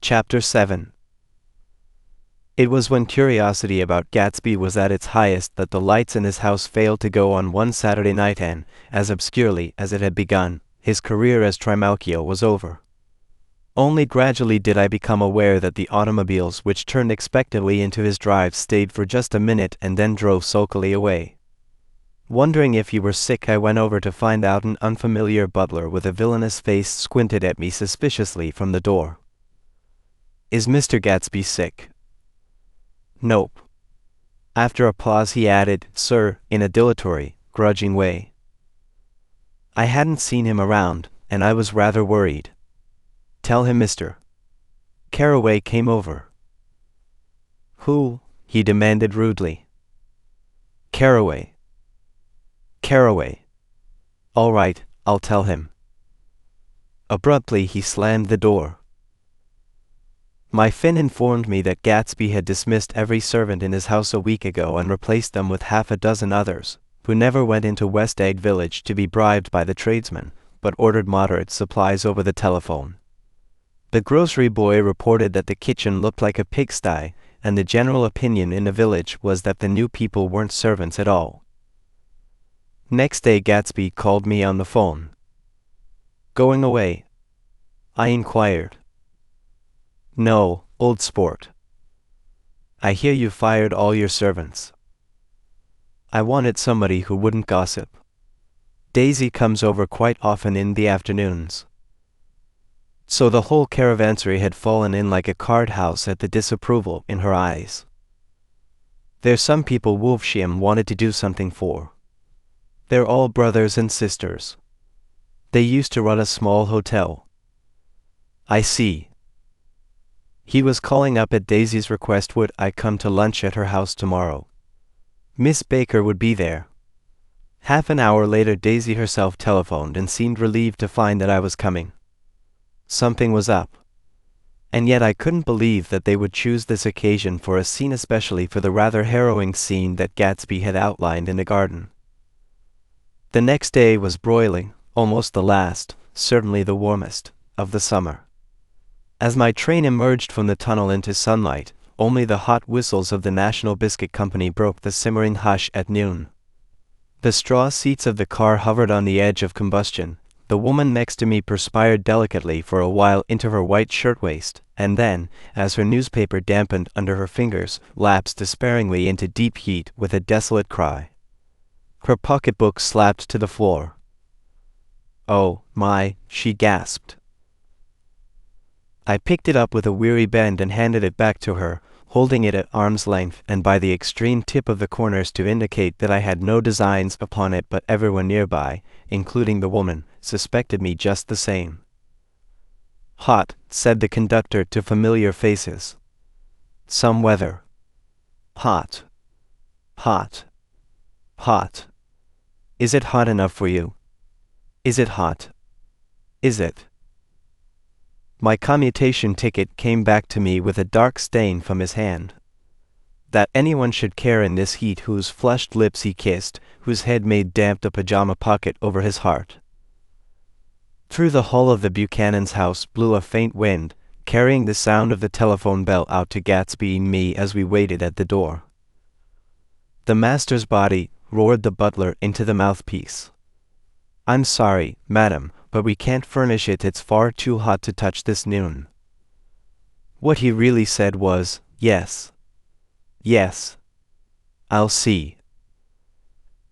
Chapter 7. It was when curiosity about Gatsby was at its highest that the lights in his house failed to go on one Saturday night and, as obscurely as it had begun, his career as Trimalchio was over. Only gradually did I become aware that the automobiles which turned expectantly into his drive stayed for just a minute and then drove sulkily away. Wondering if he were sick, I went over to find out. An unfamiliar butler with a villainous face squinted at me suspiciously from the door. "Is Mr. Gatsby sick?" "Nope." After a pause he added, "Sir," in a dilatory, grudging way. I hadn't seen him around, and I was rather worried. "Tell him Mr. Caraway came over." "Who?" he demanded rudely. "Caraway." "Caraway. All right, I'll tell him." Abruptly he slammed the door. My Finn informed me that Gatsby had dismissed every servant in his house a week ago and replaced them with half a dozen others, who never went into West Egg Village to be bribed by the tradesmen, but ordered moderate supplies over the telephone. The grocery boy reported that the kitchen looked like a pigsty, and the general opinion in the village was that the new people weren't servants at all. Next day Gatsby called me on the phone. "Going away?" I inquired. "No, old sport. I hear you fired all your servants." I wanted somebody who wouldn't gossip. Daisy comes over quite often in the afternoons. So the whole caravansary had fallen in like a card house at the disapproval in her eyes. There's some people Wolfsham wanted to do something for. They're all brothers and sisters. They used to run a small hotel. I see. He was calling up at Daisy's request would I come to lunch at her house tomorrow. Miss Baker would be there. Half an hour later Daisy herself telephoned and seemed relieved to find that I was coming. Something was up. And yet I couldn't believe that they would choose this occasion for a scene, especially for the rather harrowing scene that Gatsby had outlined in the garden. The next day was broiling, almost the last, certainly the warmest, of the summer. As my train emerged from the tunnel into sunlight, only the hot whistles of the National Biscuit Company broke the simmering hush at noon. The straw seats of the car hovered on the edge of combustion. The woman next to me perspired delicately for a while into her white shirtwaist, and then, as her newspaper dampened under her fingers, lapsed despairingly into deep heat with a desolate cry. Her pocketbook slapped to the floor. "Oh, my," she gasped. I picked it up with a weary bend and handed it back to her, holding it at arm's length and by the extreme tip of the corners to indicate that I had no designs upon it, but everyone nearby, including the woman, suspected me just the same. "Hot," said the conductor to familiar faces. "Some weather. Hot. Hot. Hot. Is it hot enough for you? Is it hot? Is it?" My commutation ticket came back to me with a dark stain from his hand. That anyone should care in this heat, whose flushed lips he kissed, whose head made damp the pajama pocket over his heart. Through the hall of the Buchanan's house blew a faint wind, carrying the sound of the telephone bell out to Gatsby and me as we waited at the door. "The master's body," roared the butler into the mouthpiece. "I'm sorry, madam, but we can't furnish it. It's far too hot to touch this noon." What he really said was, "Yes. Yes. I'll see."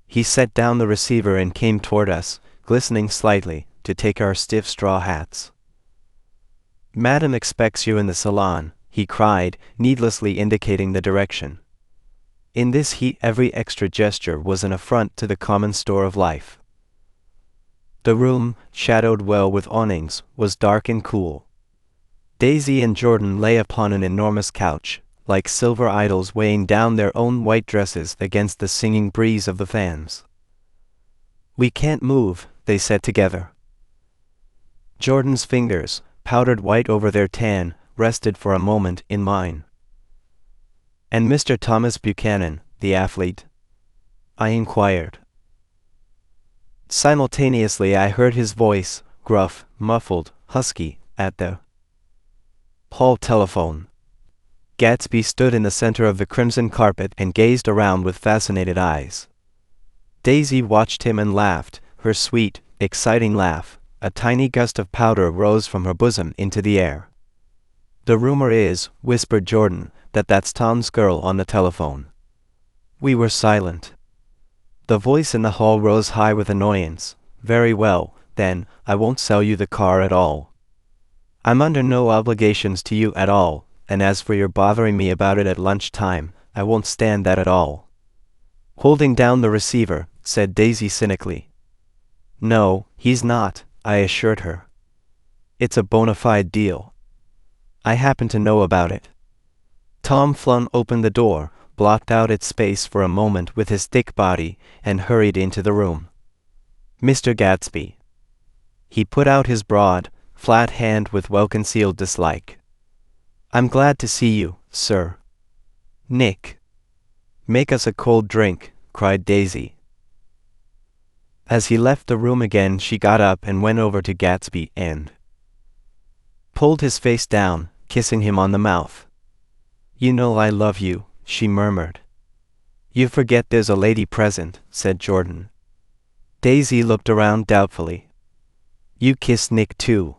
He set down the receiver and came toward us, glistening slightly, to take our stiff straw hats. "Madam expects you in the salon," he cried, needlessly indicating the direction. In this heat every extra gesture was an affront to the common store of life. The room, shadowed well with awnings, was dark and cool. Daisy and Jordan lay upon an enormous couch, like silver idols weighing down their own white dresses against the singing breeze of the fans. "We can't move," they said together. Jordan's fingers, powdered white over their tan, rested for a moment in mine. "And Mr. Thomas Buchanan, the athlete?" I inquired. Simultaneously I heard his voice, gruff, muffled, husky, at the Hall telephone. Gatsby stood in the center of the crimson carpet and gazed around with fascinated eyes. Daisy watched him and laughed, her sweet, exciting laugh. A tiny gust of powder rose from her bosom into the air. "The rumor is," whispered Jordan, "that that's Tom's girl on the telephone." We were silent. The voice in the hall rose high with annoyance. "Very well, then, I won't sell you the car at all. I'm under no obligations to you at all, and as for your bothering me about it at lunchtime, I won't stand that at all." Holding down the receiver, said Daisy cynically. "No, he's not," I assured her. "It's a bona fide deal. I happen to know about it." Tom flung open the door, blocked out its space for a moment with his thick body, and hurried into the room. "Mr. Gatsby." He put out his broad, flat hand with well-concealed dislike. "I'm glad to see you, sir." "Nick." "Make us a cold drink," cried Daisy. As he left the room again, she got up and went over to Gatsby and pulled his face down, kissing him on the mouth. "You know I love you," she murmured. "You forget there's a lady present," said Jordan. Daisy looked around doubtfully. "You kiss Nick too."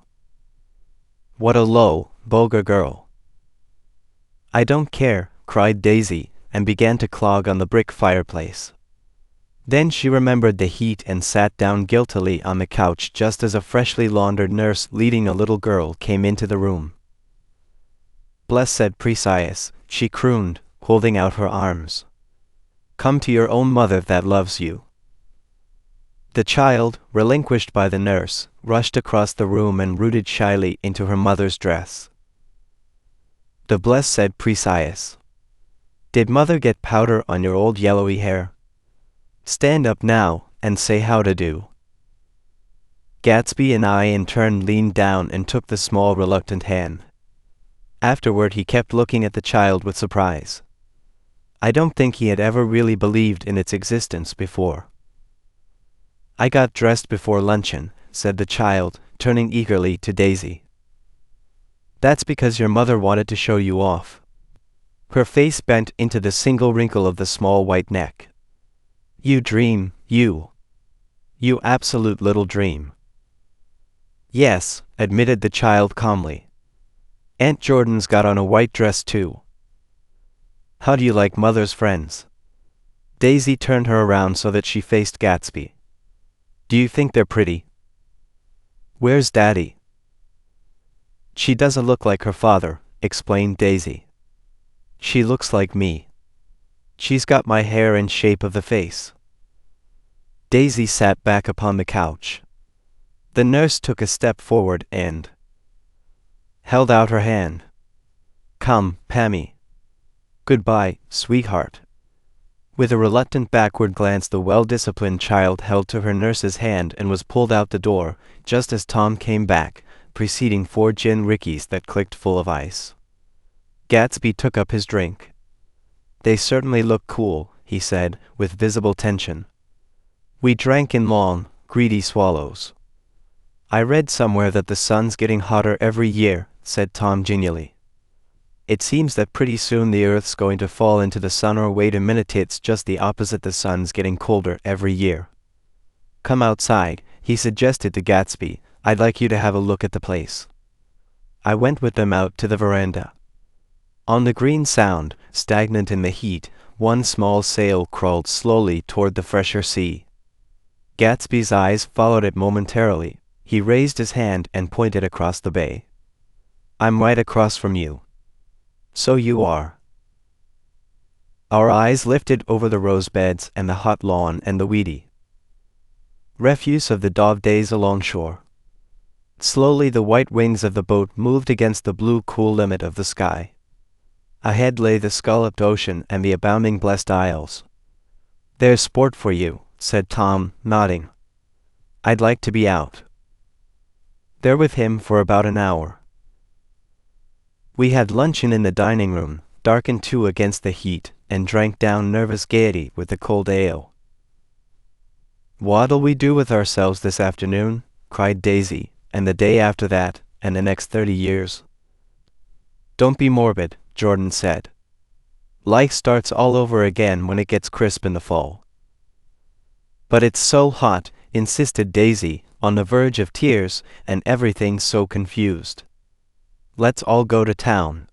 "What a low, vulgar girl." "I don't care," cried Daisy, and began to clog on the brick fireplace. Then she remembered the heat and sat down guiltily on the couch just as a freshly laundered nurse leading a little girl came into the room. "Blessed Precise," she crooned, holding out her arms. "Come to your own mother that loves you." The child, relinquished by the nurse, rushed across the room and rooted shyly into her mother's dress. The Blessed Precise. "Did mother get powder on your old yellowy hair? Stand up now, and say how to do." Gatsby and I in turn leaned down and took the small reluctant hand. Afterward he kept looking at the child with surprise. I don't think he had ever really believed in its existence before. "I got dressed before luncheon," said the child, turning eagerly to Daisy. "That's because your mother wanted to show you off." Her face bent into the single wrinkle of the small white neck. "You dream, you. You absolute little dream." "Yes," admitted the child calmly. "Aunt Jordan's got on a white dress too." "How do you like mother's friends?" Daisy turned her around so that she faced Gatsby. "Do you think they're pretty?" "Where's Daddy?" "She doesn't look like her father," explained Daisy. "She looks like me. She's got my hair and shape of the face." Daisy sat back upon the couch. The nurse took a step forward and held out her hand. "Come, Pammy. Goodbye, sweetheart." With a reluctant backward glance, the well-disciplined child held to her nurse's hand and was pulled out the door, just as Tom came back, preceding 4 gin rickeys that clicked full of ice. Gatsby took up his drink. "They certainly look cool," he said, with visible tension. We drank in long, greedy swallows. "I read somewhere that the sun's getting hotter every year," said Tom genially. "It seems that pretty soon the Earth's going to fall into the sun, or wait a minute, it's just the opposite, the sun's getting colder every year." "Come outside," he suggested to Gatsby. "I'd like you to have a look at the place." I went with them out to the veranda. On the green Sound, stagnant in the heat, one small sail crawled slowly toward the fresher sea. Gatsby's eyes followed it momentarily. He raised his hand and pointed across the bay. "I'm right across from you." "So you are." Our eyes lifted over the rose beds and the hot lawn and the weedy refuse of the dove days along shore. Slowly the white wings of the boat moved against the blue cool limit of the sky. Ahead lay the scalloped ocean and the abounding blessed isles. "There's sport for you," said Tom, nodding. "I'd like to be out there with him for about an hour." We had luncheon in the dining room, darkened too against the heat, and drank down nervous gaiety with the cold ale. "What'll we do with ourselves this afternoon?" cried Daisy, "and the day after that, and the next 30 years? Don't be morbid, Jordan said. Life starts all over again when it gets crisp in the fall. But it's so hot, insisted Daisy, on the verge of tears, and everything's so confused. Let's all go to town.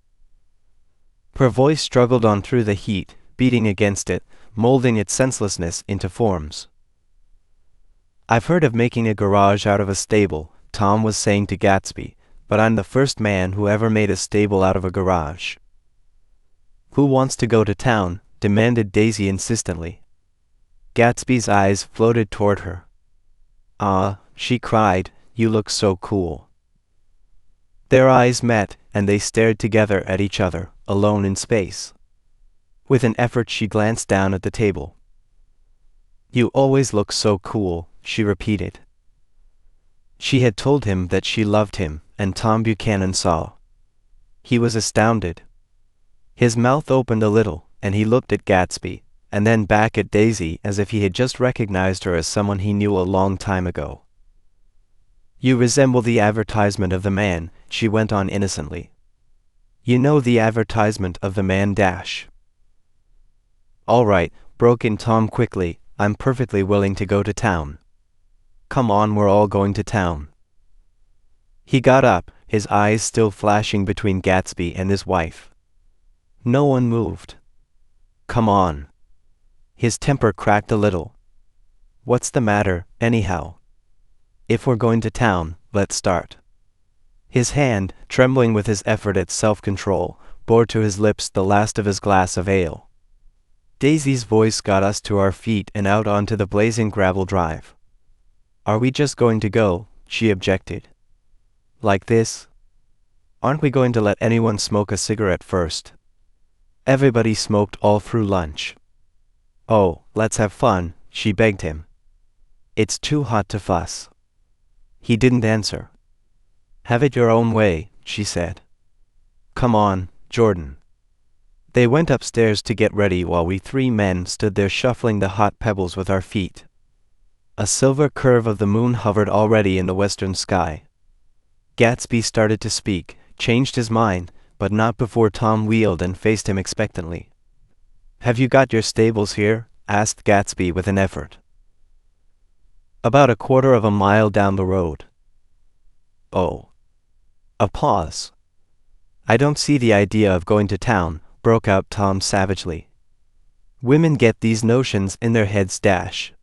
Her voice struggled on through the heat, beating against it, molding its senselessness into forms. I've heard of making a garage out of a stable, Tom was saying to Gatsby, but I'm the first man who ever made a stable out of a garage. Who wants to go to town? Demanded Daisy insistently. Gatsby's eyes floated toward her. Ah, she cried, you look so cool. Their eyes met, and they stared together at each other, alone in space. With an effort she glanced down at the table. You always look so cool, she repeated. She had told him that she loved him, and Tom Buchanan saw. He was astounded. His mouth opened a little, and he looked at Gatsby, and then back at Daisy as if he had just recognized her as someone he knew a long time ago. You resemble the advertisement of the man, she went on innocently. You know the advertisement of the man dash. All right, broke in Tom quickly, I'm perfectly willing to go to town. Come on, we're all going to town. He got up, his eyes still flashing between Gatsby and his wife. No one moved. Come on. His temper cracked a little. What's the matter, anyhow? If we're going to town, let's start. His hand, trembling with his effort at self-control, bore to his lips the last of his glass of ale. Daisy's voice got us to our feet and out onto the blazing gravel drive. Are we just going to go? She objected. Like this? Aren't we going to let anyone smoke a cigarette first? Everybody smoked all through lunch. Oh, let's have fun, she begged him. It's too hot to fuss. He didn't answer. Have it your own way, she said. Come on, Jordan. They went upstairs to get ready while we three men stood there shuffling the hot pebbles with our feet. A silver curve of the moon hovered already in the western sky. Gatsby started to speak, changed his mind, but not before Tom wheeled and faced him expectantly. Have you got your stables here? Asked Gatsby with an effort. About a quarter of a mile down the road. Oh. A pause. I don't see the idea of going to town, broke out Tom savagely. Women get these notions in their heads dash.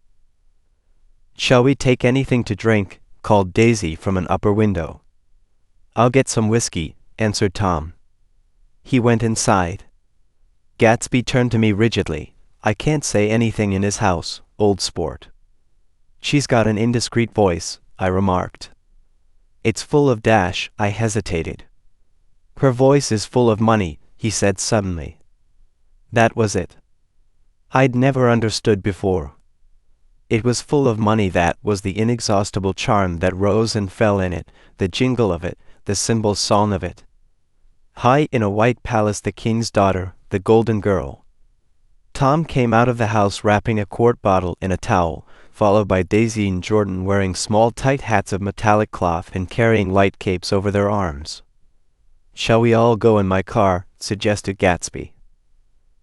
Shall we take anything to drink? Called Daisy from an upper window. I'll get some whiskey, answered Tom. He went inside. Gatsby turned to me rigidly. I can't say anything in his house, old sport. She's got an indiscreet voice, I remarked. It's full of dash, I hesitated. Her voice is full of money, he said suddenly. That was it. I'd never understood before. It was full of money, that was the inexhaustible charm that rose and fell in it, the jingle of it, the cymbal song of it. High in a white palace the king's daughter, the golden girl. Tom came out of the house wrapping a quart bottle in a towel, followed by Daisy and Jordan wearing small tight hats of metallic cloth and carrying light capes over their arms. Shall we all go in my car? Suggested Gatsby.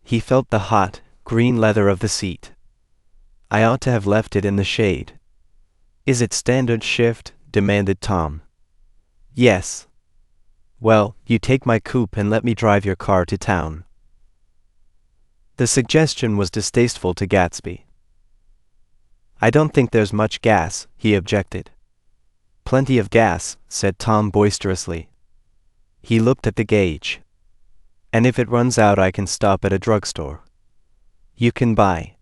He felt the hot, green leather of the seat. I ought to have left it in the shade. Is it standard shift? Demanded Tom. Yes. Well, you take my coupe and let me drive your car to town. The suggestion was distasteful to Gatsby. I don't think there's much gas, he objected. Plenty of gas, said Tom boisterously. He looked at the gauge. And if it runs out, I can stop at a drugstore. You can buy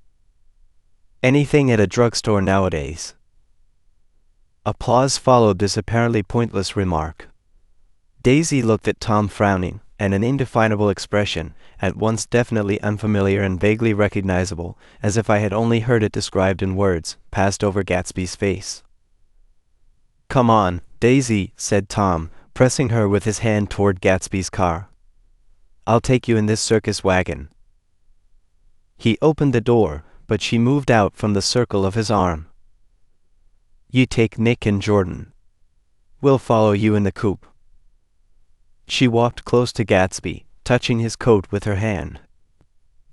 anything at a drugstore nowadays. Applause followed this apparently pointless remark. Daisy looked at Tom frowning, and an indefinable expression, at once definitely unfamiliar and vaguely recognizable, as if I had only heard it described in words, passed over Gatsby's face. Come on, Daisy, said Tom, pressing her with his hand toward Gatsby's car. I'll take you in this circus wagon. He opened the door, but she moved out from the circle of his arm. You take Nick and Jordan. We'll follow you in the coupe. She She walked close to Gatsby, touching his coat with her hand.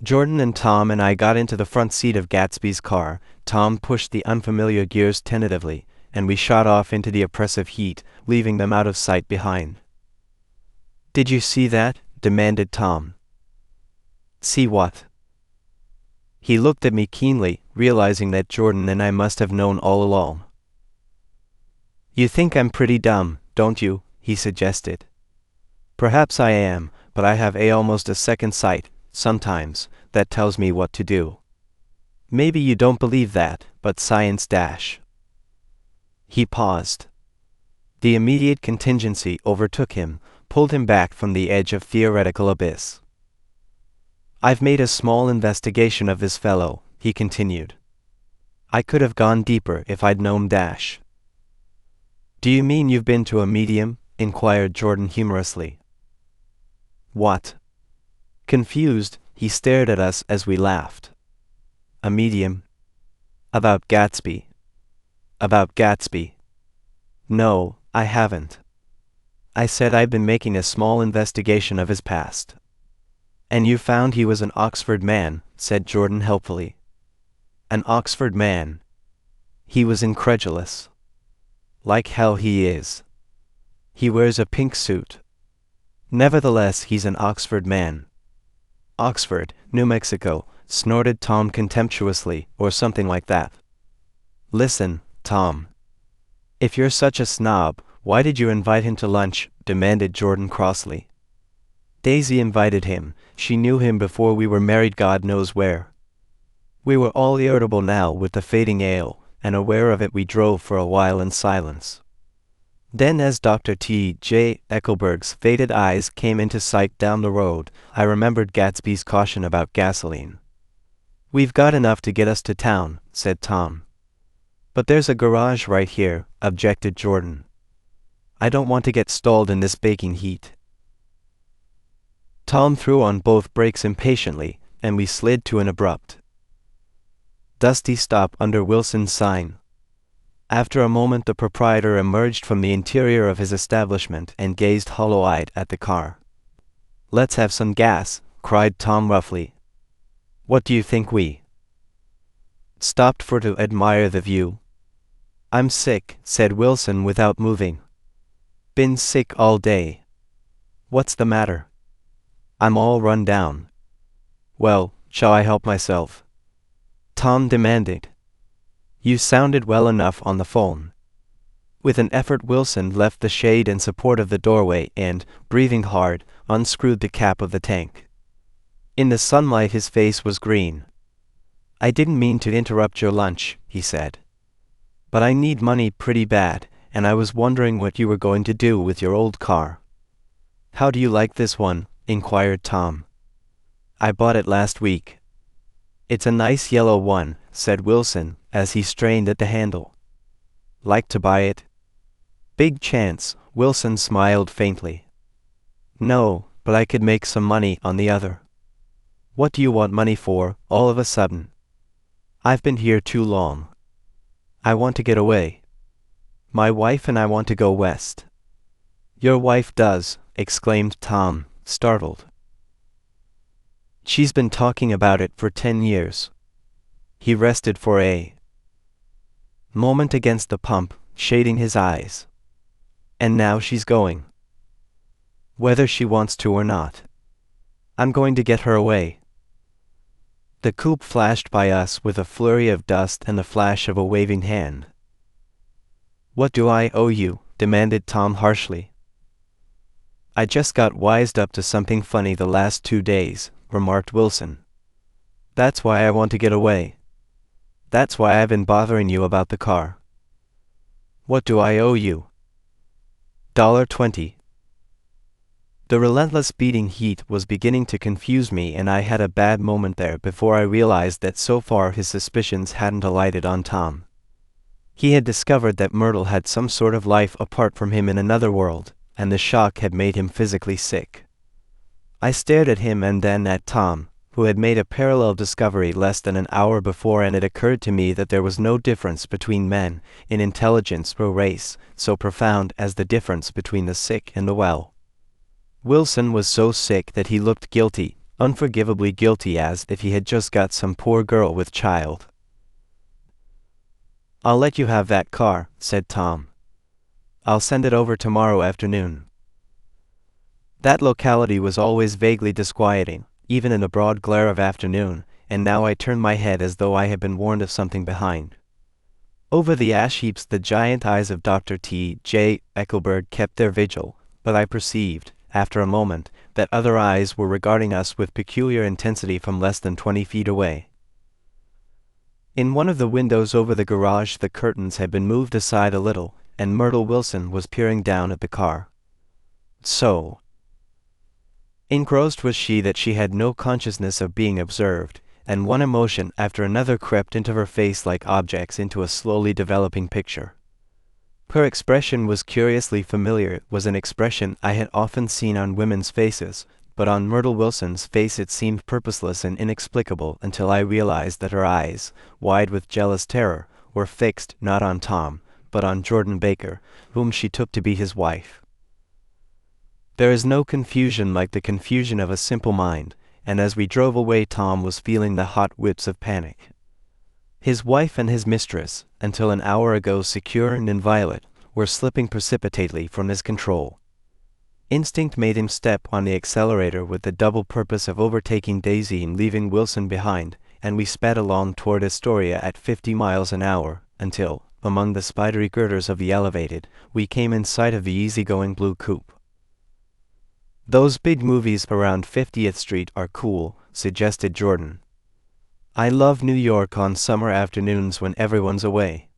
Jordan and Tom and I got into the front seat of Gatsby's car. Tom pushed the unfamiliar gears tentatively, and we shot off into the oppressive heat, leaving them out of sight behind. "Did you see that?" demanded Tom. "See what?" He looked at me keenly, realizing that Jordan and I must have known all along. "You think I'm pretty dumb, don't you?" he suggested. "Perhaps I am, but I have almost a second sight, sometimes, that tells me what to do. Maybe you don't believe that, but science dash." He paused. The immediate contingency overtook him, pulled him back from the edge of theoretical abyss. "I've made a small investigation of this fellow," he continued. "I could have gone deeper if I'd known dash." "Do you mean you've been to a medium?" inquired Jordan humorously. "What?" Confused, he stared at us as we laughed. "A medium? About Gatsby." "About Gatsby?" "No, I haven't. I said I've been making a small investigation of his past." "And you found he was an Oxford man," said Jordan helpfully. "An Oxford man?" He was incredulous. "Like hell he is. He wears a pink suit. Nevertheless, he's an Oxford man." "Oxford, New Mexico," snorted Tom contemptuously, "or something like that." "Listen, Tom. If you're such a snob, why did you invite him to lunch?" demanded Jordan crossly. "Daisy invited him. She knew him before we were married God knows where." We were all irritable now with the fading ale, and aware of it we drove for a while in silence. Then as Dr. T.J. Eckelberg's faded eyes came into sight down the road, I remembered Gatsby's caution about gasoline. "We've got enough to get us to town," said Tom. "But there's a garage right here," objected Jordan. "I don't want to get stalled in this baking heat." Tom threw on both brakes impatiently, and we slid to an abrupt, dusty stop under Wilson's sign. After a moment the proprietor emerged from the interior of his establishment and gazed hollow-eyed at the car. "Let's have some gas," cried Tom roughly. "What do you think we stopped for to admire the view?" "I'm sick," said Wilson without moving. "Been sick all day." "What's the matter?" "I'm all run down." "Well, shall I help myself?" Tom demanded. "You sounded well enough on the phone." With an effort Wilson left the shade and support of the doorway and, breathing hard, unscrewed the cap of the tank. In the sunlight his face was green. "I didn't mean to interrupt your lunch," he said. "But I need money pretty bad, and I was wondering what you were going to do with your old car." "How do you like this one?" inquired Tom. "I bought it last week." "It's a nice yellow one," said Wilson, as he strained at the handle. "Like to buy it?" "Big chance," Wilson smiled faintly. "No, but I could make some money on the other." "What do you want money for, all of a sudden?" "I've been here too long. I want to get away. My wife and I want to go west." "Your wife does," exclaimed Tom, startled. "She's been talking about it for 10 years. He rested for a moment against the pump, shading his eyes. "And now she's going. Whether she wants to or not. I'm going to get her away." The coupe flashed by us with a flurry of dust and the flash of a waving hand. "What do I owe you?" demanded Tom harshly. "I just got wised up to something funny the last 2 days," remarked Wilson. "That's why I want to get away. That's why I've been bothering you about the car." "What do I owe you?" $20. The relentless beating heat was beginning to confuse me, and I had a bad moment there before I realized that so far his suspicions hadn't alighted on Tom. He had discovered that Myrtle had some sort of life apart from him in another world, and the shock had made him physically sick. I stared at him and then at Tom, who had made a parallel discovery less than an hour before, and it occurred to me that there was no difference between men, in intelligence or race, so profound as the difference between the sick and the well. Wilson was so sick that he looked guilty, unforgivably guilty, as if he had just got some poor girl with child. "I'll let you have that car," said Tom. "I'll send it over tomorrow afternoon." That locality was always vaguely disquieting, even in the broad glare of afternoon, and now I turned my head as though I had been warned of something behind. Over the ash heaps the giant eyes of Dr. T.J. Eckelberg kept their vigil, but I perceived, after a moment, that other eyes were regarding us with peculiar intensity from less than 20 feet away. In one of the windows over the garage the curtains had been moved aside a little, and Myrtle Wilson was peering down at the car. So engrossed was she that she had no consciousness of being observed, and one emotion after another crept into her face like objects into a slowly developing picture. Her expression was curiously familiar. It was an expression I had often seen on women's faces, but on Myrtle Wilson's face it seemed purposeless and inexplicable until I realized that her eyes, wide with jealous terror, were fixed not on Tom, but on Jordan Baker, whom she took to be his wife. There is no confusion like the confusion of a simple mind, and as we drove away Tom was feeling the hot whips of panic. His wife and his mistress, until an hour ago secure and inviolate, were slipping precipitately from his control. Instinct made him step on the accelerator with the double purpose of overtaking Daisy and leaving Wilson behind, and we sped along toward Astoria at 50 miles an hour, until, among the spidery girders of the elevated, we came in sight of the easygoing blue coupe. "Those big movies around 50th Street are cool," suggested Jordan. "I love New York on summer afternoons when everyone's away.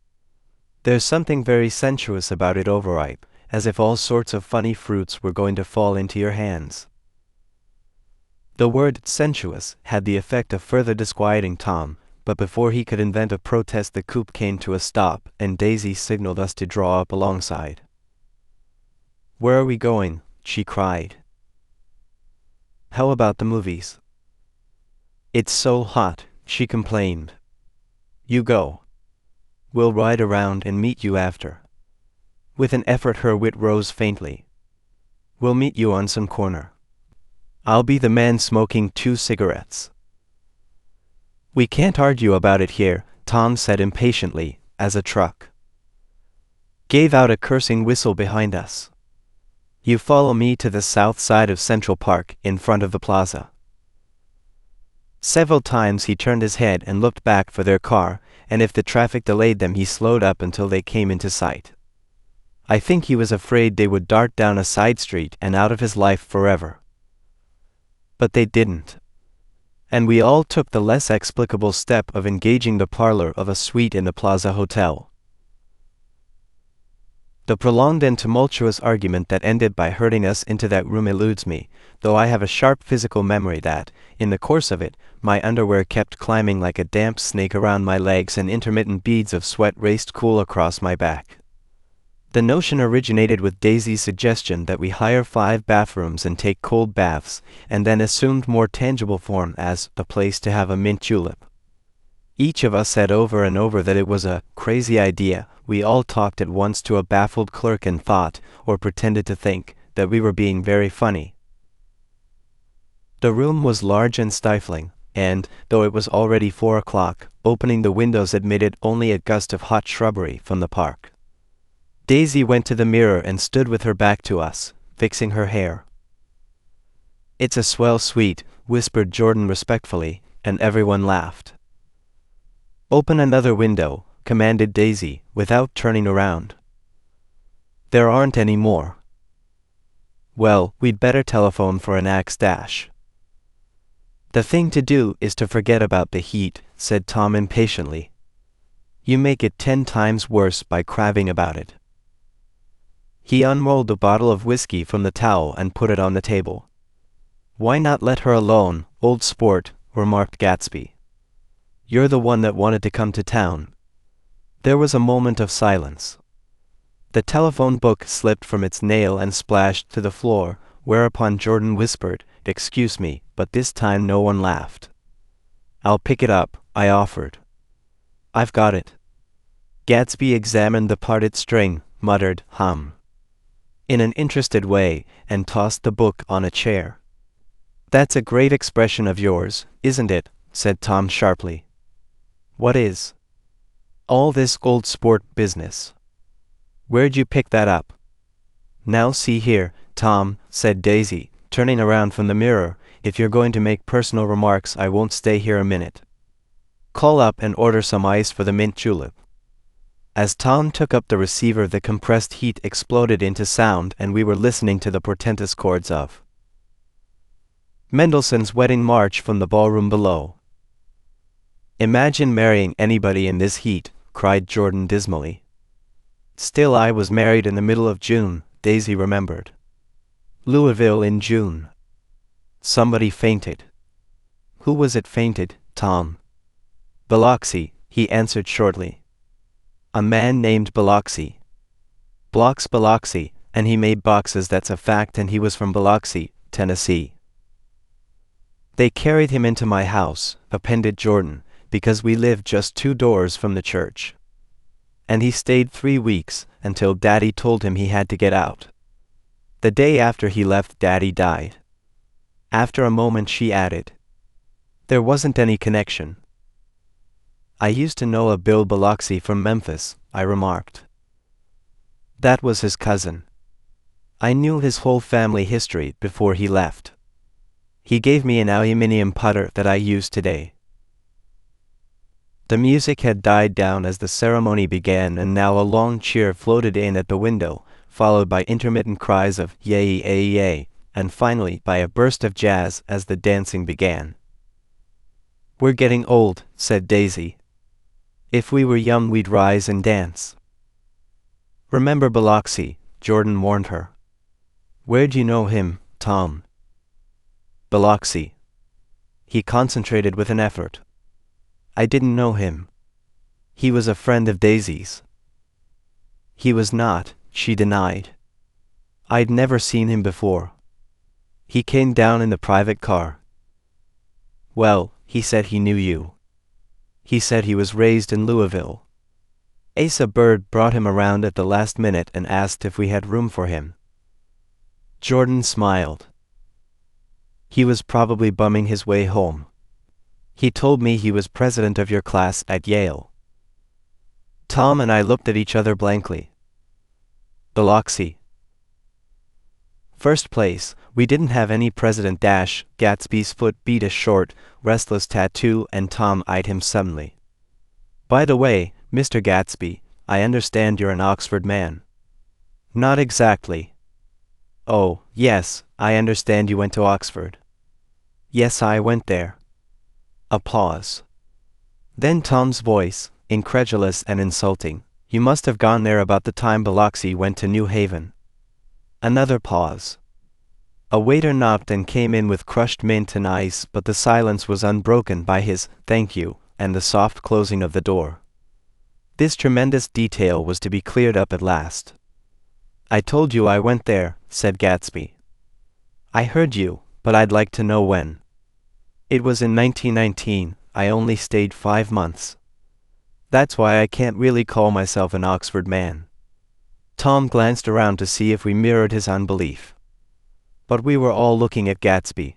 There's something very sensuous about it, overripe, as if all sorts of funny fruits were going to fall into your hands." The word sensuous had the effect of further disquieting Tom, but before he could invent a protest the coupe came to a stop and Daisy signaled us to draw up alongside. "Where are we going?" she cried. "How about the movies?" "It's so hot," she complained. "You go. We'll ride around and meet you after." With an effort her wit rose faintly. "We'll meet you on some corner. I'll be the man smoking 2 cigarettes." "We can't argue about it here," Tom said impatiently, as a truck gave out a cursing whistle behind us. "You follow me to the south side of Central Park, in front of the plaza." Several times he turned his head and looked back for their car, and if the traffic delayed them he slowed up until they came into sight. I think he was afraid they would dart down a side street and out of his life forever. But they didn't. And we all took the less explicable step of engaging the parlor of a suite in the Plaza Hotel. The prolonged and tumultuous argument that ended by herding us into that room eludes me, though I have a sharp physical memory that, in the course of it, my underwear kept climbing like a damp snake around my legs and intermittent beads of sweat raced cool across my back. The notion originated with Daisy's suggestion that we hire 5 bathrooms and take cold baths, and then assumed more tangible form as the place to have a mint julep. Each of us said over and over that it was a crazy idea. We all talked at once to a baffled clerk and thought, or pretended to think, that we were being very funny. The room was large and stifling, and, though it was already 4 o'clock, opening the windows admitted only a gust of hot shrubbery from the park. Daisy went to the mirror and stood with her back to us, fixing her hair. "It's a swell suite," whispered Jordan respectfully, and everyone laughed. "Open another window," commanded Daisy, without turning around. "There aren't any more." "Well, we'd better telephone for an axe dash." "The thing to do is to forget about the heat," said Tom impatiently. "You make it 10 times worse by crabbing about it." He unrolled a bottle of whiskey from the towel and put it on the table. "Why not let her alone, old sport?" remarked Gatsby. "You're the one that wanted to come to town." There was a moment of silence. The telephone book slipped from its nail and splashed to the floor, whereupon Jordan whispered, "Excuse me," but this time no one laughed. "I'll pick it up," I offered. "I've got it." Gatsby examined the parted string, muttered, "Hum." in an interested way, and tossed the book on a chair. "That's a great expression of yours, isn't it?" said Tom sharply. "What is all this old sport business? Where'd you pick that up?" "Now see here, Tom," said Daisy, turning around from the mirror, "if you're going to make personal remarks I won't stay here a minute. Call up and order some ice for the mint julep." As Tom took up the receiver, the compressed heat exploded into sound, and we were listening to the portentous chords of Mendelssohn's Wedding March from the ballroom below. "Imagine marrying anybody in this heat," cried Jordan dismally. "Still, I was married in the middle of June," Daisy remembered. "Louisville in June." Somebody fainted. "Who was it fainted, Tom?" "Biloxi," he answered shortly. "A man named Biloxi. Blocks Biloxi, and he made boxes, that's a fact, and he was from Biloxi, Tennessee. They carried him into my house," appended Jordan, "because we lived just 2 doors from the church. And he stayed 3 weeks, until Daddy told him he had to get out. The day after he left, Daddy died." After a moment she added, "There wasn't any connection." "I used to know a Bill Biloxi from Memphis," I remarked. "That was his cousin. I knew his whole family history before he left. He gave me an aluminium putter that I use today." The music had died down as the ceremony began, and now a long cheer floated in at the window, followed by intermittent cries of "yay, yay, yay," and finally by a burst of jazz as the dancing began. "We're getting old," said Daisy. "If we were young we'd rise and dance." "Remember Biloxi," Jordan warned her. "Where'd you know him, Tom?" "Biloxi." He concentrated with an effort. "I didn't know him. He was a friend of Daisy's." "He was not," she denied. "I'd never seen him before. He came down in the private car." "Well, he said he knew you. He said he was raised in Louisville. Asa Bird brought him around at the last minute and asked if we had room for him." Jordan smiled. "He was probably bumming his way home. He told me he was president of your class at Yale." Tom and I looked at each other blankly. "Biloxi." "First place, we didn't have any president dash." Gatsby's foot beat a short, restless tattoo, and Tom eyed him suddenly. "By the way, Mr. Gatsby, I understand you're an Oxford man." "Not exactly." "Oh, yes, I understand you went to Oxford." "Yes, I went there." A pause. Then Tom's voice, incredulous and insulting, "You must have gone there about the time Biloxi went to New Haven." Another pause. A waiter knocked and came in with crushed mint and ice, but the silence was unbroken by his "thank you" and the soft closing of the door. This tremendous detail was to be cleared up at last. "I told you I went there," said Gatsby. "I heard you, but I'd like to know when." "It was in 1919, I only stayed 5 months. That's why I can't really call myself an Oxford man." Tom glanced around to see if we mirrored his unbelief. But we were all looking at Gatsby.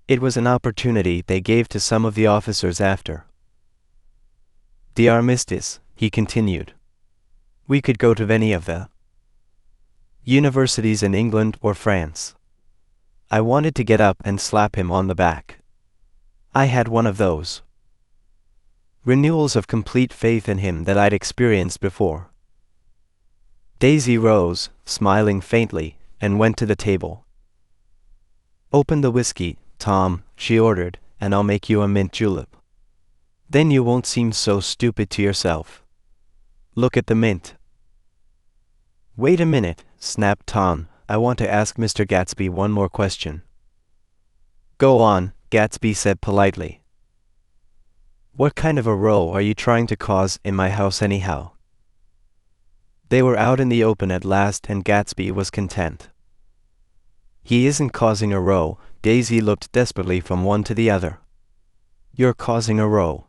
It was an opportunity they gave to some of the officers after the armistice, he continued. "We could go to any of the universities in England or France." I wanted to get up and slap him on the back. I had one of those renewals of complete faith in him that I'd experienced before. Daisy rose, smiling faintly, and went to the table. "Open the whiskey, Tom," she ordered, "and I'll make you a mint julep. Then you won't seem so stupid to yourself. Look at the mint." "Wait a minute," snapped Tom. "I want to ask Mr. Gatsby one more question." "Go on," Gatsby said politely. "What kind of a row are you trying to cause in my house anyhow?" They were out in the open at last, and Gatsby was content. "He isn't causing a row." Daisy looked desperately from one to the other. "You're causing a row.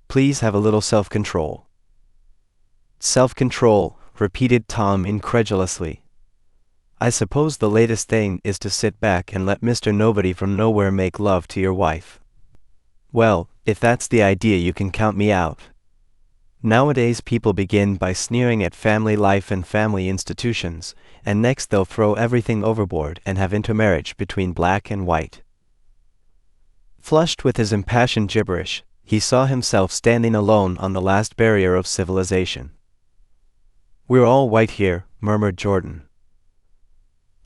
Please have a little self-control." "Self-control," repeated Tom incredulously. I suppose the latest thing is to sit back and let Mr. Nobody from Nowhere make love to your wife. Well, if that's the idea, you can count me out. Nowadays people begin by sneering at family life and family institutions, and next they'll throw everything overboard and have intermarriage between black and white. Flushed with his impassioned gibberish, he saw himself standing alone on the last barrier of civilization. "We're all white here," murmured Jordan.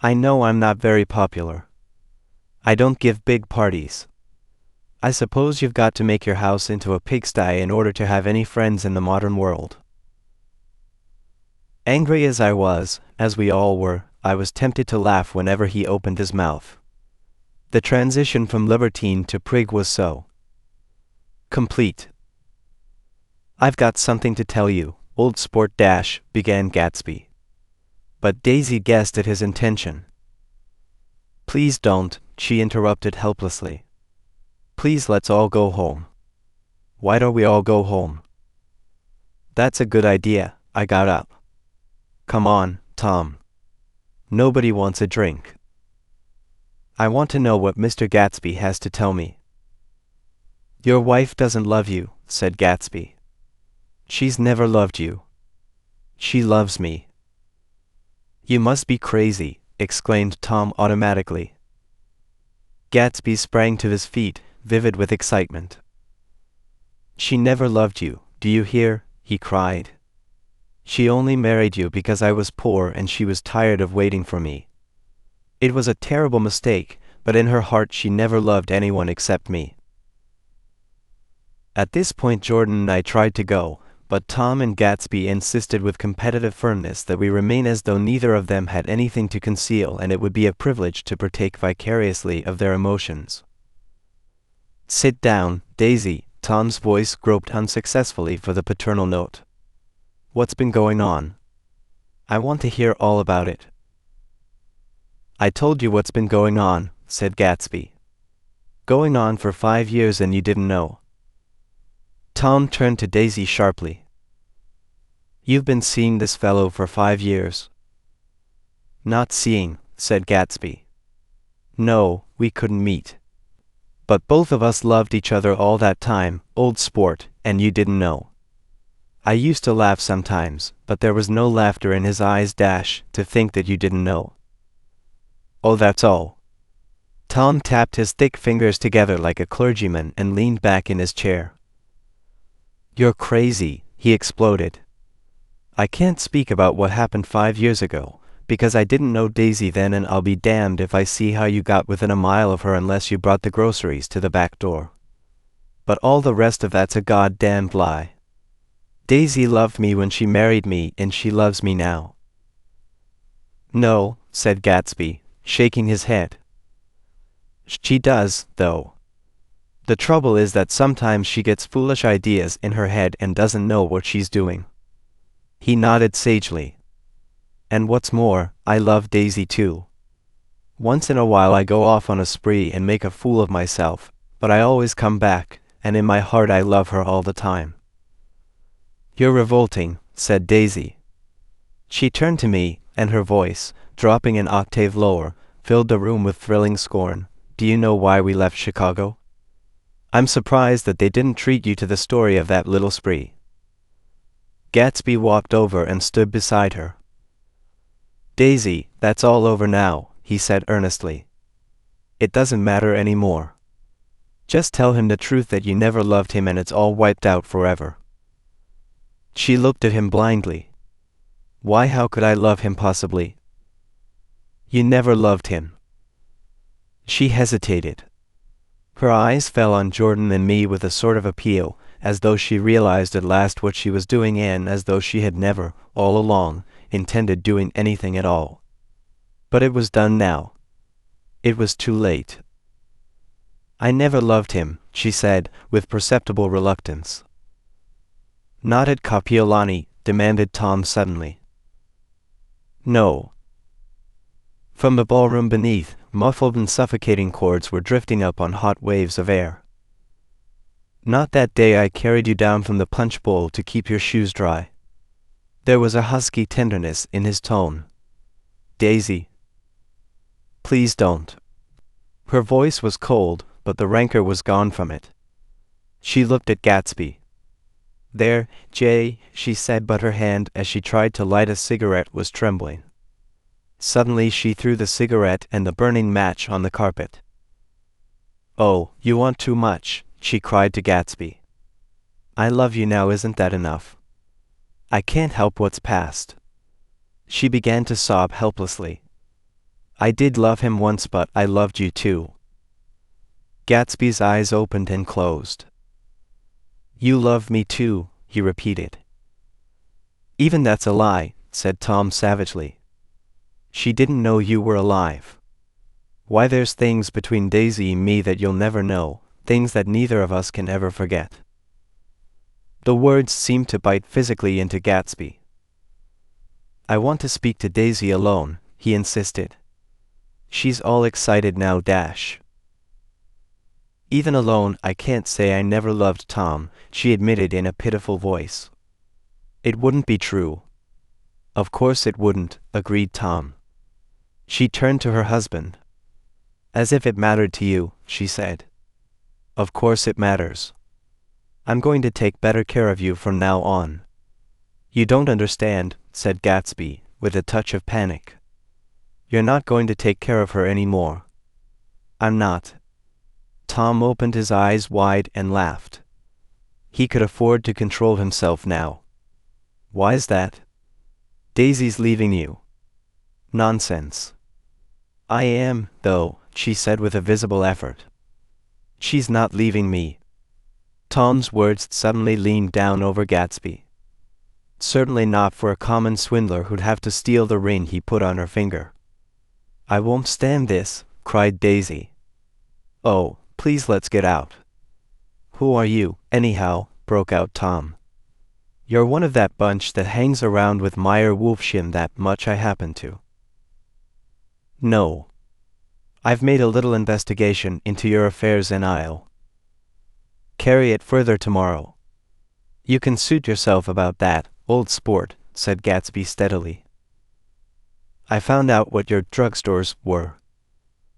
"I know I'm not very popular. I don't give big parties. I suppose you've got to make your house into a pigsty in order to have any friends in the modern world." Angry as I was, as we all were, I was tempted to laugh whenever he opened his mouth. The transition from libertine to prig was so complete. "I've got something to tell you, old sport dash," began Gatsby. But Daisy guessed at his intention. "Please don't," she interrupted helplessly. "Please let's all go home." "Why don't we all go home?" "That's a good idea," I got up. "Come on, Tom. Nobody wants a drink. I want to know what Mr. Gatsby has to tell me." "Your wife doesn't love you," said Gatsby. "She's never loved you. She loves me." "You must be crazy," exclaimed Tom automatically. Gatsby sprang to his feet, vivid with excitement. "She never loved you, do you hear?" he cried. "She only married you because I was poor and she was tired of waiting for me. It was a terrible mistake, but in her heart she never loved anyone except me." At this point Jordan and I tried to go, but Tom and Gatsby insisted with competitive firmness that we remain as though neither of them had anything to conceal and it would be a privilege to partake vicariously of their emotions. "Sit down, Daisy." Tom's voice groped unsuccessfully for the paternal note. "What's been going on? I want to hear all about it." "I told you what's been going on," said Gatsby. "Going on for 5 years and you didn't know." Tom turned to Daisy sharply. "You've been seeing this fellow for 5 years?" "Not seeing," said Gatsby. "No, we couldn't meet. But both of us loved each other all that time, old sport, and you didn't know." I used to laugh sometimes, but there was no laughter in his eyes to think that you didn't know. "Oh, that's all." Tom tapped his thick fingers together like a clergyman and leaned back in his chair. "You're crazy," he exploded. "I can't speak about what happened 5 years ago, because I didn't know Daisy then and I'll be damned if I see how you got within a mile of her unless you brought the groceries to the back door. But all the rest of that's a goddamned lie. Daisy loved me when she married me and she loves me now." "No," said Gatsby, shaking his head. "She does, though. The trouble is that sometimes she gets foolish ideas in her head and doesn't know what she's doing." He nodded sagely. "And what's more, I love Daisy too. Once in a while I go off on a spree and make a fool of myself, but I always come back, and in my heart I love her all the time." "You're revolting," said Daisy. She turned to me, and her voice, dropping an octave lower, filled the room with thrilling scorn. "Do you know why we left Chicago? I'm surprised that they didn't treat you to the story of that little spree." Gatsby walked over and stood beside her. "Daisy, that's all over now," he said earnestly. "It doesn't matter anymore. Just tell him the truth that you never loved him and it's all wiped out forever." She looked at him blindly. "Why, how could I love him possibly?" "You never loved him." She hesitated. Her eyes fell on Jordan and me with a sort of appeal, as though she realized at last what she was doing and as though she had never, all along, intended doing anything at all. But it was done now. It was too late. "I never loved him," she said, with perceptible reluctance. "Not at Kapiolani?" demanded Tom suddenly. "No." From the ballroom beneath, muffled and suffocating chords were drifting up on hot waves of air. "Not that day I carried you down from the punch bowl to keep your shoes dry." There was a husky tenderness in his tone. "Daisy, Please don't." Her voice was cold, but the rancor was gone from it. She looked at Gatsby. "There, Jay," she said, but her hand, as she tried to light a cigarette, was trembling. Suddenly she threw the cigarette and the burning match on the carpet. "Oh, you want too much," she cried to Gatsby. "I love you now, isn't that enough? I can't help what's past." She began to sob helplessly. "I did love him once, but I loved you too." Gatsby's eyes opened and closed. "You love me too," he repeated. "Even that's a lie," said Tom savagely. "She didn't know you were alive. Why, there's things between Daisy and me that you'll never know, things that neither of us can ever forget." The words seemed to bite physically into Gatsby. "I want to speak to Daisy alone," he insisted. "She's all excited now, dash." "Even alone, I can't say I never loved Tom," she admitted in a pitiful voice. "It wouldn't be true." "Of course it wouldn't," agreed Tom. She turned to her husband. "As if it mattered to you," she said. "Of course it matters. I'm going to take better care of you from now on." "You don't understand," said Gatsby, with a touch of panic. "You're not going to take care of her anymore." "I'm not." Tom opened his eyes wide and laughed. He could afford to control himself now. "Why's that?" "Daisy's leaving you." "Nonsense." "I am, though," she said with a visible effort. "She's not leaving me." Tom's words suddenly leaned down over Gatsby. "Certainly not for a common swindler who'd have to steal the ring he put on her finger." "I won't stand this," cried Daisy. "Oh, please let's get out." "Who are you, anyhow?" broke out Tom. "You're one of that bunch that hangs around with Meyer Wolfshin, that much I happen to." "No. I've made a little investigation into your affairs and I'll carry it further tomorrow." "You can suit yourself about that, old sport," said Gatsby steadily. "I found out what your drugstores were."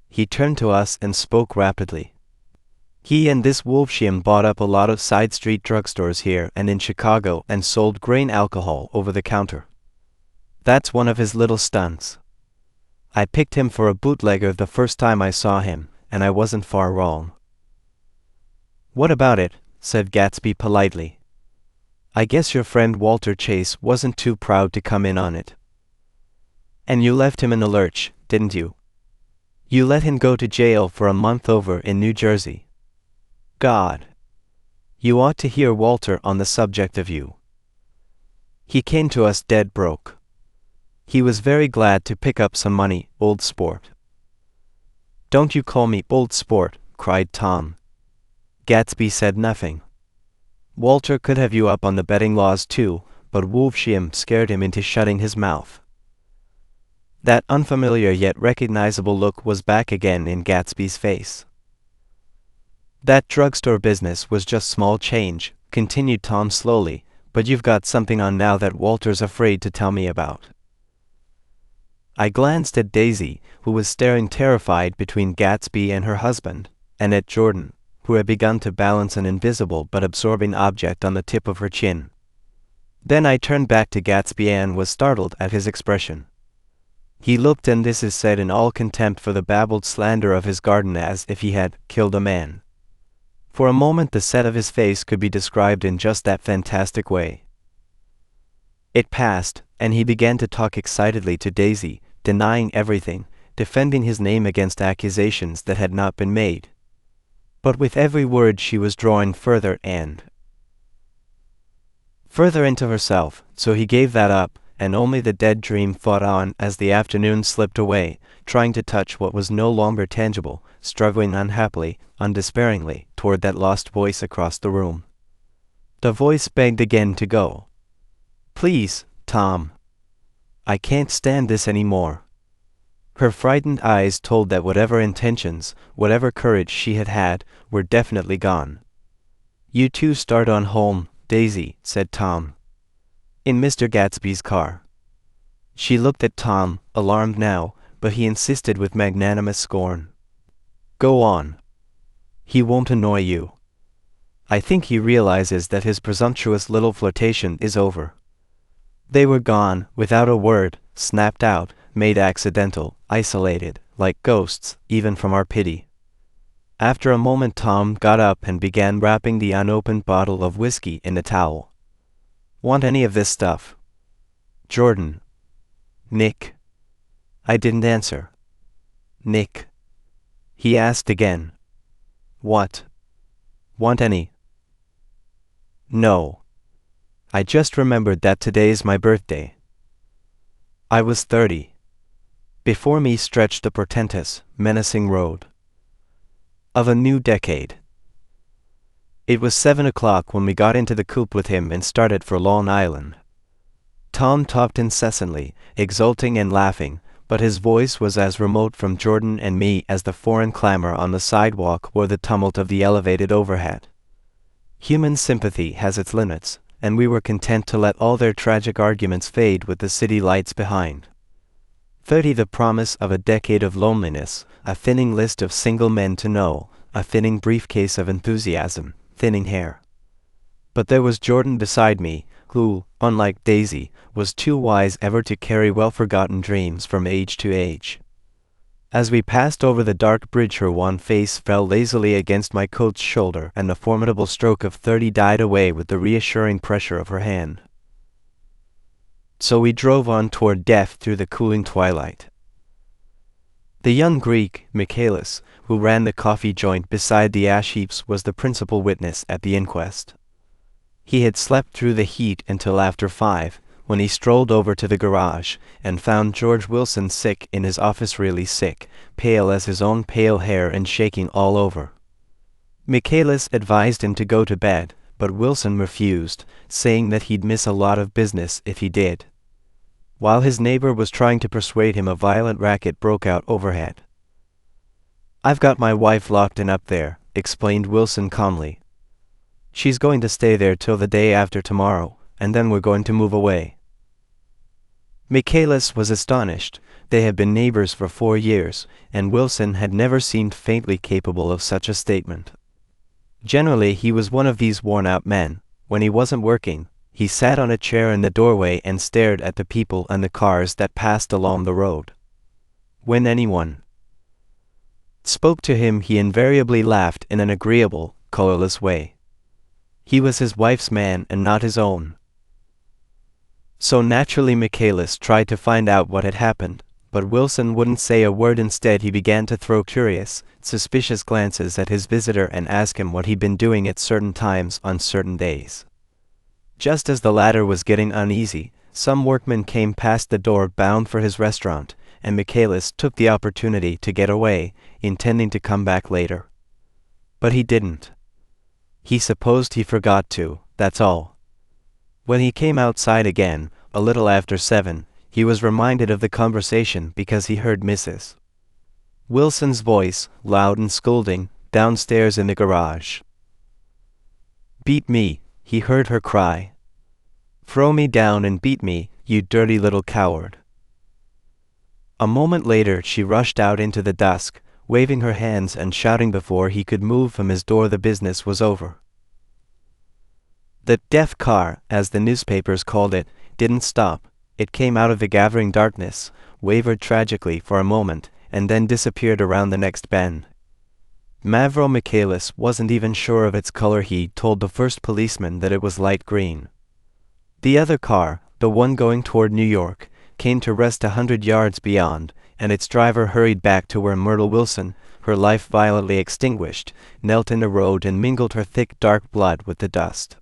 He turned to us and spoke rapidly. "He and this Wolfshin bought up a lot of side street drugstores here and in Chicago and sold grain alcohol over the counter. That's one of his little stunts. I picked him for a bootlegger the first time I saw him, and I wasn't far wrong." "What about it?" said Gatsby politely. "I guess your friend Walter Chase wasn't too proud to come in on it." "And you left him in the lurch, didn't you? You let him go to jail for a month over in New Jersey. God! You ought to hear Walter on the subject of you. He came to us dead broke. He was very glad to pick up some money, old sport." "Don't you call me old sport," cried Tom. Gatsby said nothing. Walter could have you up on the betting laws too, but Wolfshin scared him into shutting his mouth. That unfamiliar yet recognizable look was back again in Gatsby's face. "That drugstore business was just small change," continued Tom slowly, "but you've got something on now that Walter's afraid to tell me about." I glanced at Daisy, who was staring terrified between Gatsby and her husband, and at Jordan, who had begun to balance an invisible but absorbing object on the tip of her chin. Then I turned back to Gatsby and was startled at his expression. He looked, and this is said in all contempt for the babbled slander of his garden, as if he had killed a man. For a moment the set of his face could be described in just that fantastic way. It passed, and he began to talk excitedly to Daisy, denying everything, defending his name against accusations that had not been made. But with every word she was drawing further and further into herself, so he gave that up, and only the dead dream fought on as the afternoon slipped away, trying to touch what was no longer tangible, struggling unhappily, undespairingly, toward that lost voice across the room. The voice begged again to go. "Please, Tom. I can't stand this any more." Her frightened eyes told that whatever intentions, whatever courage she had had, were definitely gone. "You two start on home, Daisy," said Tom. "In Mr. Gatsby's car." She looked at Tom, alarmed now, but he insisted with magnanimous scorn. "Go on. He won't annoy you." I think he realizes that his presumptuous little flirtation is over. They were gone, without a word, snapped out, made accidental, isolated, like ghosts, even from our pity. After a moment Tom got up and began wrapping the unopened bottle of whiskey in a towel. "Want any of this stuff?" "Jordan." "Nick." I didn't answer. "Nick." He asked again. "What? Want any?" "No. I just remembered that today's my birthday." I was 30. Before me stretched the portentous, menacing road of a new decade. It was 7 o'clock when we got into the coupe with him and started for Long Island. Tom talked incessantly, exulting and laughing, but his voice was as remote from Jordan and me as the foreign clamor on the sidewalk or the tumult of the elevated overhead. Human sympathy has its limits, and we were content to let all their tragic arguments fade with the city lights behind. 30, the promise of a decade of loneliness, a thinning list of single men to know, a thinning briefcase of enthusiasm, thinning hair. But there was Jordan beside me, who, unlike Daisy, was too wise ever to carry well-forgotten dreams from age to age. As we passed over the dark bridge her wan face fell lazily against my coat's shoulder and the formidable stroke of 30 died away with the reassuring pressure of her hand. So we drove on toward death through the cooling twilight. The young Greek, Michaelis, who ran the coffee joint beside the ash heaps, was the principal witness at the inquest. He had slept through the heat until after 5, when he strolled over to the garage and found George Wilson sick in his office, really sick, pale as his own pale hair and shaking all over. Michaelis advised him to go to bed, but Wilson refused, saying that he'd miss a lot of business if he did. While his neighbor was trying to persuade him, a violent racket broke out overhead. "I've got my wife locked in up there," explained Wilson calmly. "She's going to stay there till the day after tomorrow, and then we're going to move away." Michaelis was astonished. They had been neighbors for 4 years, and Wilson had never seemed faintly capable of such a statement. Generally he was one of these worn-out men. When he wasn't working, he sat on a chair in the doorway and stared at the people and the cars that passed along the road. When anyone spoke to him, he invariably laughed in an agreeable, colorless way. He was his wife's man and not his own. So naturally Michaelis tried to find out what had happened, but Wilson wouldn't say a word. Instead he began to throw curious, suspicious glances at his visitor and ask him what he'd been doing at certain times on certain days. Just as the latter was getting uneasy, some workman came past the door bound for his restaurant, and Michaelis took the opportunity to get away, intending to come back later. But he didn't. He supposed he forgot to, that's all. When he came outside again, a little after 7, he was reminded of the conversation because he heard Mrs. Wilson's voice, loud and scolding, downstairs in the garage. "Beat me," he heard her cry. "Throw me down and beat me, you dirty little coward." A moment later she rushed out into the dusk, waving her hands and shouting before he could move from his door. The business was over. The death car, as the newspapers called it, didn't stop. It came out of the gathering darkness, wavered tragically for a moment, and then disappeared around the next bend. Mavro Michaelis wasn't even sure of its color. He told the first policeman that it was light green. The other car, the one going toward New York, came to rest 100 yards beyond, and its driver hurried back to where Myrtle Wilson, her life violently extinguished, knelt in the road and mingled her thick dark blood with the dust.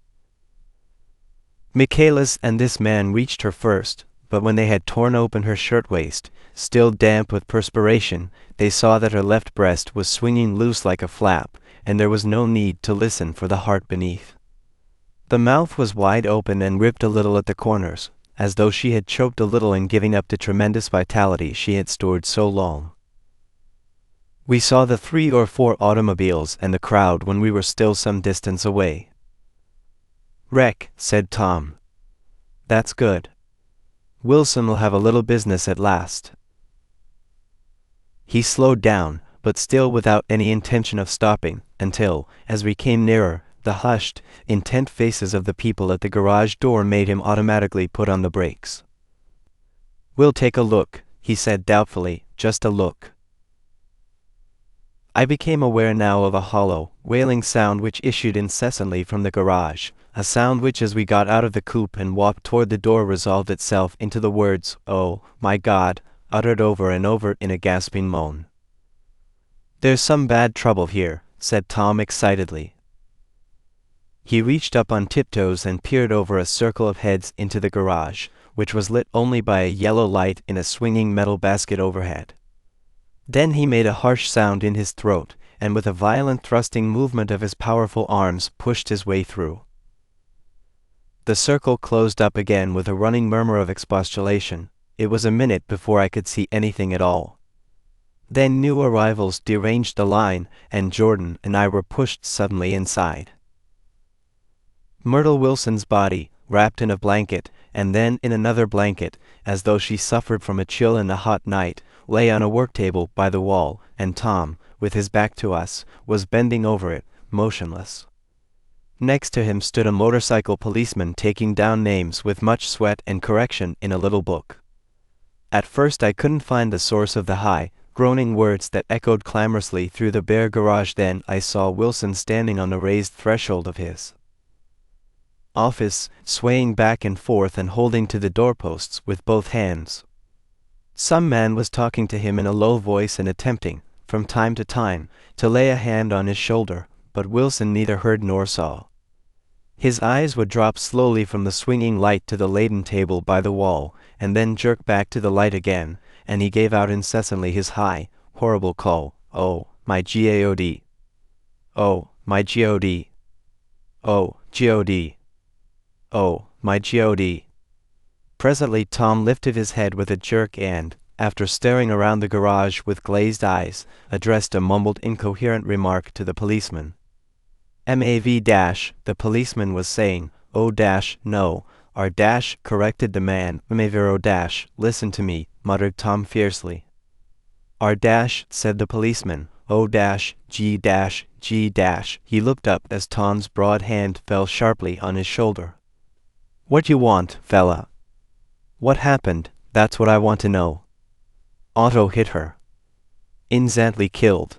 Michaelis and this man reached her first, but when they had torn open her shirtwaist, still damp with perspiration, they saw that her left breast was swinging loose like a flap, and there was no need to listen for the heart beneath. The mouth was wide open and ripped a little at the corners, as though she had choked a little in giving up the tremendous vitality she had stored so long. We saw the 3 or 4 automobiles and the crowd when we were still some distance away. "Wreck," said Tom. "That's good. Wilson will have a little business at last." He slowed down, but still without any intention of stopping, until, as we came nearer, the hushed, intent faces of the people at the garage door made him automatically put on the brakes. "We'll take a look," he said doubtfully, "just a look." I became aware now of a hollow, wailing sound which issued incessantly from the garage, a sound which as we got out of the coupe and walked toward the door resolved itself into the words, "Oh, my God," uttered over and over in a gasping moan. "There's some bad trouble here," said Tom excitedly. He reached up on tiptoes and peered over a circle of heads into the garage, which was lit only by a yellow light in a swinging metal basket overhead. Then he made a harsh sound in his throat, and with a violent thrusting movement of his powerful arms pushed his way through. The circle closed up again with a running murmur of expostulation. It was a minute before I could see anything at all. Then new arrivals deranged the line, and Jordan and I were pushed suddenly inside. Myrtle Wilson's body, wrapped in a blanket, and then in another blanket, as though she suffered from a chill in a hot night, lay on a work table by the wall, and Tom, with his back to us, was bending over it, motionless. Next to him stood a motorcycle policeman taking down names with much sweat and correction in a little book. At first I couldn't find the source of the high, groaning words that echoed clamorously through the bare garage. Then I saw Wilson standing on the raised threshold of his office, swaying back and forth and holding to the doorposts with both hands. Some man was talking to him in a low voice and attempting, from time to time, to lay a hand on his shoulder, but Wilson neither heard nor saw. His eyes would drop slowly from the swinging light to the laden table by the wall, and then jerk back to the light again, and he gave out incessantly his high, horrible call, "Oh, my God! Oh, my God! Oh, God! Oh, my God!" Presently Tom lifted his head with a jerk and, after staring around the garage with glazed eyes, addressed a mumbled incoherent remark to the policeman. "MAV-, the policeman was saying, "Oh - no, R - corrected the man. MAVERO - listen to me," muttered Tom fiercely. "R - said the policeman. "Oh - G - G " He looked up as Tom's broad hand fell sharply on his shoulder. "What you want, fella? What happened? That's what I want to know." "Auto hit her. Instantly killed."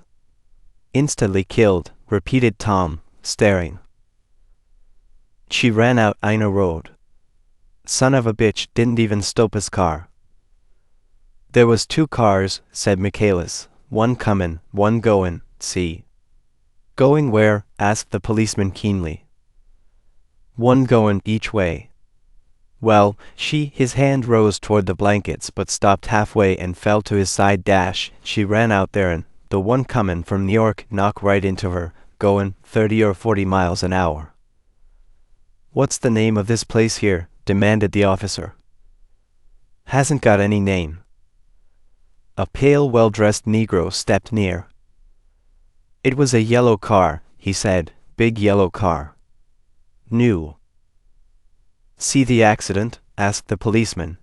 "Instantly killed," repeated Tom, staring. "She ran out Ina Road. Son of a bitch didn't even stop his car." "There was 2 cars," said Michaelis. "One comin', one goin', see." "Going where?" asked the policeman keenly. "One goin' each way." "Well, his hand rose toward the blankets but stopped halfway and fell to his side - she ran out there and the one comin' from New York knocked right into her, goin' 30 or 40 miles an hour." "What's the name of this place here?" demanded the officer. "Hasn't got any name." A pale, well-dressed Negro stepped near. "It was a yellow car," he said, "big yellow car. New." "See the accident?" asked the policeman.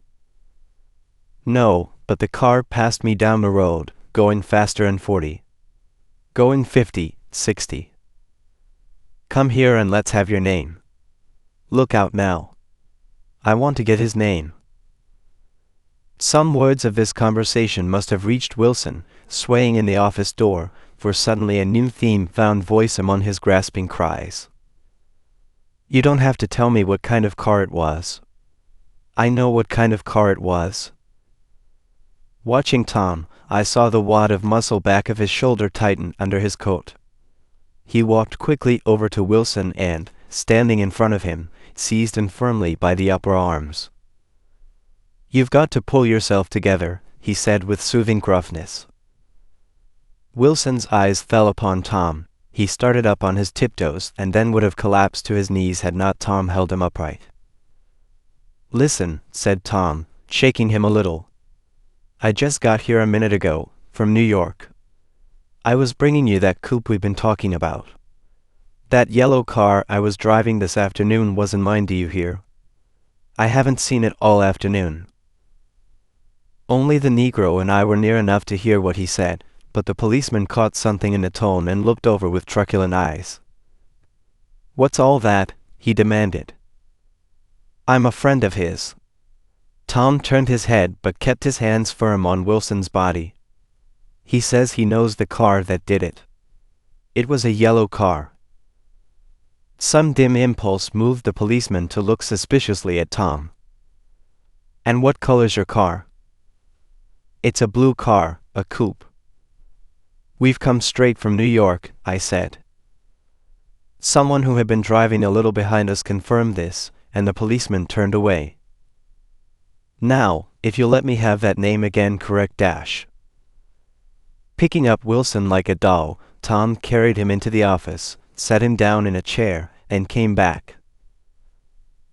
"No, but the car passed me down the road, going faster than 40. Going 50, 60. Come here and let's have your name. Look out now. I want to get his name." Some words of this conversation must have reached Wilson, swaying in the office door, for suddenly a new theme found voice among his grasping cries. "You don't have to tell me what kind of car it was. I know what kind of car it was." Watching Tom, I saw the wad of muscle back of his shoulder tighten under his coat. He walked quickly over to Wilson and, standing in front of him, seized him firmly by the upper arms. "You've got to pull yourself together," he said with soothing gruffness. Wilson's eyes fell upon Tom. He started up on his tiptoes and then would have collapsed to his knees had not Tom held him upright. "Listen," said Tom, shaking him a little. "I just got here a minute ago, from New York. I was bringing you that coupe we've been talking about. That yellow car I was driving this afternoon wasn't mine, do you hear? I haven't seen it all afternoon." Only the Negro and I were near enough to hear what he said, but the policeman caught something in the tone and looked over with truculent eyes. "What's all that?" he demanded. "I'm a friend of his." Tom turned his head but kept his hands firm on Wilson's body. "He says he knows the car that did it. It was a yellow car." Some dim impulse moved the policeman to look suspiciously at Tom. "And what color's your car?" "It's a blue car, a coupe." "We've come straight from New York," I said. Someone who had been driving a little behind us confirmed this, and the policeman turned away. "Now, if you'll let me have that name again, correct dash." Picking up Wilson like a doll, Tom carried him into the office, sat him down in a chair, and came back.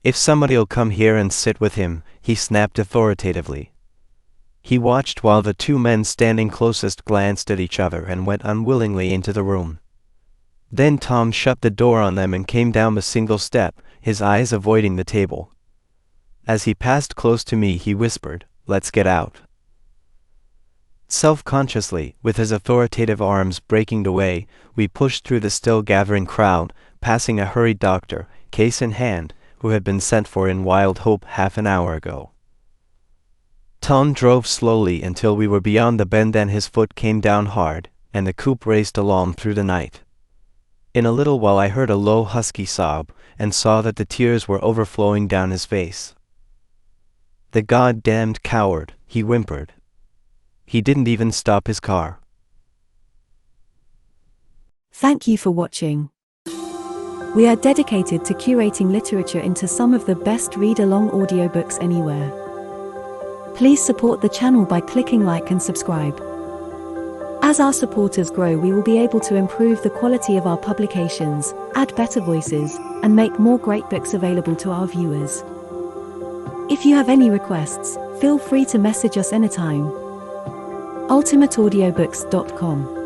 "If somebody'll come here and sit with him," he snapped authoritatively. He watched while the two men standing closest glanced at each other and went unwillingly into the room. Then Tom shut the door on them and came down a single step, his eyes avoiding the table. As he passed close to me, he whispered, "Let's get out." Self-consciously, with his authoritative arms breaking the way, we pushed through the still gathering crowd, passing a hurried doctor, case in hand, who had been sent for in wild hope half an hour ago. Tom drove slowly until we were beyond the bend, then his foot came down hard, and the coupe raced along through the night. In a little while I heard a low husky sob, and saw that the tears were overflowing down his face. "The goddamned coward," he whimpered. "He didn't even stop his car." Thank you for watching. We are dedicated to curating literature into some of the best read-along audiobooks anywhere. Please support the channel by clicking like and subscribe. As our supporters grow, we will be able to improve the quality of our publications, add better voices, and make more great books available to our viewers. If you have any requests, feel free to message us anytime. ultimateaudiobooks.com